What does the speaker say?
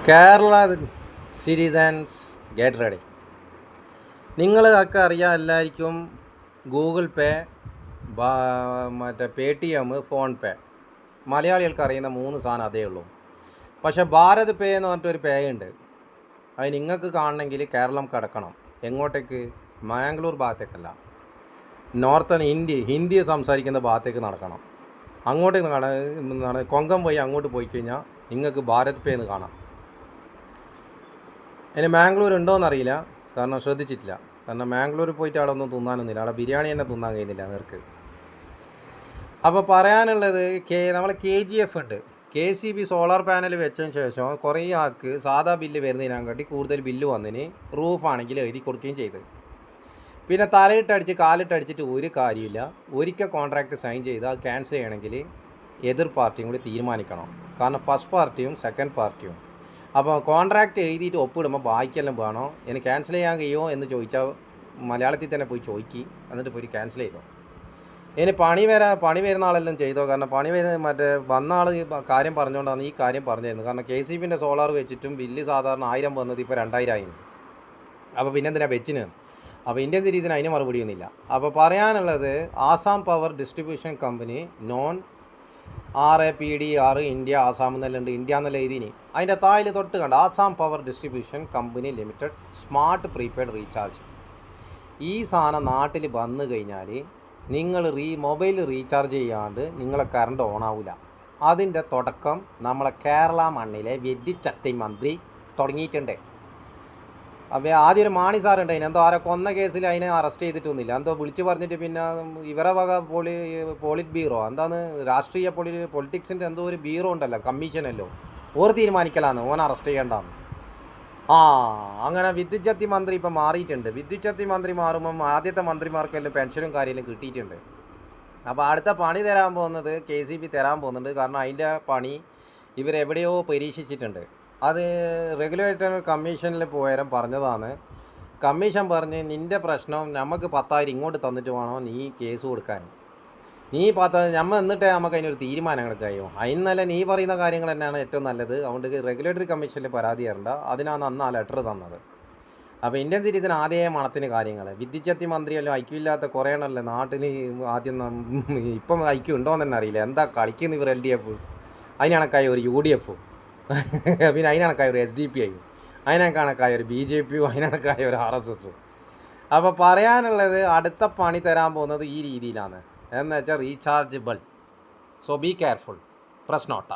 Kerala citizens get ready. നിങ്ങളൊക്കെ അറിയാം എല്ലാവർക്കും ഗൂഗിൾ പേ, മറ്റേ പേ ടി എം, ഫോൺ പേ. മലയാളികൾക്ക് അറിയുന്ന 3 സാധനം അതേ ഉള്ളൂ. പക്ഷേ ഭാരത് പേ എന്ന് പറഞ്ഞിട്ടൊരു പേ ഉണ്ട്. അത് നിങ്ങൾക്ക് കാണണമെങ്കിൽ കേരളം കടക്കണം. എങ്ങോട്ടേക്ക്? മാംഗ്ലൂർ ഭാഗത്തേക്കല്ല, നോർത്തേൺ ഹിന്ദി സംസാരിക്കുന്ന ഭാഗത്തേക്ക് നടക്കണം. അങ്ങോട്ടേക്ക് കൊങ്കം പോയി അങ്ങോട്ട് പോയി കഴിഞ്ഞാൽ നിങ്ങൾക്ക് ഭാരത് പേ എന്ന് കാണാം. ഇനി മാംഗ്ലൂർ ഉണ്ടോയെന്നറിയില്ല, കാരണം ശ്രദ്ധിച്ചിട്ടില്ല. കാരണം മാംഗ്ലൂർ പോയിട്ട് അവിടെ ഒന്നും തിന്നാനൊന്നുമില്ല, അവിടെ ബിരിയാണി തന്നെ തിന്നാൻ കഴിയുന്നില്ല നേർക്ക്. അപ്പോൾ പറയാനുള്ളത് നമ്മളെ KGF ഉണ്ട്. KCB സോളാർ പാനൽ വെച്ചതിന് ശേഷം കുറേ ആൾക്ക് സാധാ ബില്ല് വരുന്നതിനെക്കാട്ടി കൂടുതൽ ബില്ല് വന്നതിന് റൂഫാണെങ്കിൽ എഴുതി കൊടുക്കുകയും ചെയ്ത്. പിന്നെ തലയിട്ടടിച്ച് കാലിട്ടടിച്ചിട്ട് ഒരു കാര്യമില്ല. ഒരിക്കൽ കോൺട്രാക്റ്റ് സൈൻ ചെയ്ത് അത് ക്യാൻസൽ ചെയ്യണമെങ്കിൽ എതിർ പാർട്ടിയും കൂടി തീരുമാനിക്കണം. കാരണം ഫസ്റ്റ് പാർട്ടിയും സെക്കൻഡ് പാർട്ടിയും. അപ്പോൾ കോൺട്രാക്റ്റ് എഴുതിയിട്ട് ഒപ്പിടുമ്പോൾ ബാക്കിയെല്ലാം വേണോ, ഇനി ക്യാൻസൽ ചെയ്യാൻ കഴിയുമോ എന്ന് ചോദിച്ചാൽ മലയാളത്തിൽ തന്നെ പോയി ചോദിക്കി, എന്നിട്ട് പോയി ക്യാൻസൽ ചെയ്തോ. ഇനി പണി വരുന്ന ആളെല്ലാം ചെയ്തോ. കാരണം മറ്റേ വന്ന ആൾ കാര്യം പറഞ്ഞുകൊണ്ടാണ് ഈ കാര്യം പറഞ്ഞു തരുന്നത്. കാരണം KCBൻ്റെ സോളാർ വെച്ചിട്ടും ബില്ല് സാധാരണ 1000 വന്നത് ഇപ്പോൾ 2000 ആയി. അപ്പോൾ പിന്നെ എന്തിനാണ് വെച്ചിന്? അപ്പോൾ ഇന്ത്യൻ സിരീസിന് അതിന് മറുപടിയൊന്നുമില്ല. അപ്പോൾ പറയാനുള്ളത്, Assam power distribution company non RAPDR India Assam എന്നെല്ലാം ഉണ്ട്. ഇന്ത്യ എന്നല്ല എഴുതിനി. അതിൻ്റെ തായിൽ തൊട്ട് കണ്ട Assam power distribution company limited smart prepaid recharge. ഈ സാധനം നാട്ടിൽ വന്നു കഴിഞ്ഞാൽ നിങ്ങൾ മൊബൈൽ റീചാർജ് ചെയ്യാണ്ട് നിങ്ങളെ കറണ്ട് ഓണാവില്ല. അതിൻ്റെ തുടക്കം നമ്മളെ കേരള മണ്ണിലെ വിദ്യുച്ഛക്തി മന്ത്രി തുടങ്ങിയിട്ടുണ്ട്. അപ്പോൾ ആദ്യം ഒരു മാണി സാറുണ്ടായിന്, എന്തോ ആരോ കൊന്ന കേസിൽ അതിനെ അറസ്റ്റ് ചെയ്തിട്ടൊന്നുമില്ല. എന്തോ വിളിച്ച് പറഞ്ഞിട്ട് പിന്നെ ഇവരെ വക പോളിറ്റ് ബ്യൂറോ എന്താണ് രാഷ്ട്രീയ പൊളിറ്റിക്സിൻ്റെ എന്തോ ഒരു ബ്യൂറോ ഉണ്ടല്ലോ, കമ്മീഷനല്ലോ, ഓർ തീരുമാനിക്കലാന്ന് ഓൻ അറസ്റ്റ് ചെയ്യേണ്ടാന്ന്. അങ്ങനെ വിദ്യുച്ഛക്തി മന്ത്രി ഇപ്പം മാറിയിട്ടുണ്ട്. വിദ്യുച്ഛക്തി മന്ത്രി മാറുമ്പം ആദ്യത്തെ മന്ത്രിമാർക്കെല്ലാം പെൻഷനും കാര്യമെല്ലാം കിട്ടിയിട്ടുണ്ട്. അപ്പോൾ അടുത്ത പണി തരാൻ പോകുന്നത് KCB തരാൻ പോകുന്നുണ്ട്. കാരണം അതിൻ്റെ പണി ഇവരെവിടെയോ പരീക്ഷിച്ചിട്ടുണ്ട്. അത് റെഗുലേറ്ററി കമ്മീഷനിൽ പോയാലും പറഞ്ഞതാണ്. കമ്മീഷൻ പറഞ്ഞ് നിൻ്റെ പ്രശ്നം നമുക്ക് 10,000 ഇങ്ങോട്ട് തന്നിട്ട് വേണോ നീ കേസ് കൊടുക്കാൻ. നീ എന്നിട്ടേ നമുക്ക് അതിനൊരു തീരുമാനം എടുക്കായോ. അതിനല്ല നീ പറയുന്ന കാര്യങ്ങൾ തന്നെയാണ് ഏറ്റവും നല്ലത്. അതുകൊണ്ട് റെഗുലേറ്ററി കമ്മീഷനിൽ പരാതി തരണ്ട. അതിനാണ് അന്ന് ആ ലെറ്റർ തന്നത്. അപ്പോൾ ഇന്ത്യൻ സിറ്റിസൺ ആദ്യമേ മണത്തിന് കാര്യങ്ങൾ. വിദ്യുച്ഛക്തി മന്ത്രിയല്ലോ ഐക്യമില്ലാത്ത കുറേ എണ്ണമല്ലേ നാട്ടിൽ. ആദ്യം ഇപ്പം ഐക്യം ഉണ്ടോയെന്ന് തന്നെ അറിയില്ല. എന്താ കളിക്കുന്ന ഇവർ LDF, അതിനണക്കായ ഒരു UDF, പിന്നെ അതിനണക്കായ ഒരു SDP, അതിനകണക്കായ ഒരു BJP, അതിനണക്കായ ഒരു RSS. അപ്പോൾ പറയാനുള്ളത്, അടുത്ത പണി തരാൻ പോകുന്നത് ഈ രീതിയിലാണ് എന്ന് വെച്ചാൽ rechargeable. So be careful. Press NOTA.